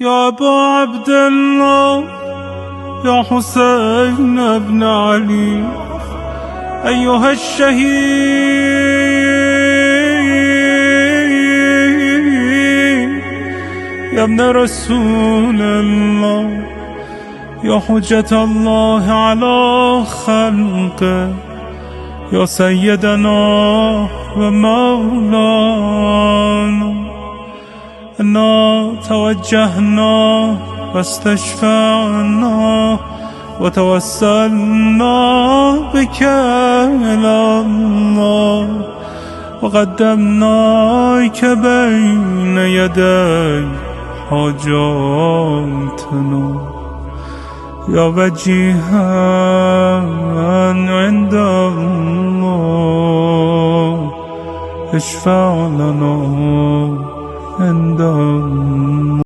يا أبا عبد الله يا حسين بن علي أيها الشهيد يا ابن رسول الله يا حجة الله على خلقه يا سيدنا ومولانا إنا توجهنا واستشفعنا وتوسلنا بك إلى الله وقدمناك بين يدي حاجاتنا يا وجيها عند الله اشفع لنا عند الله.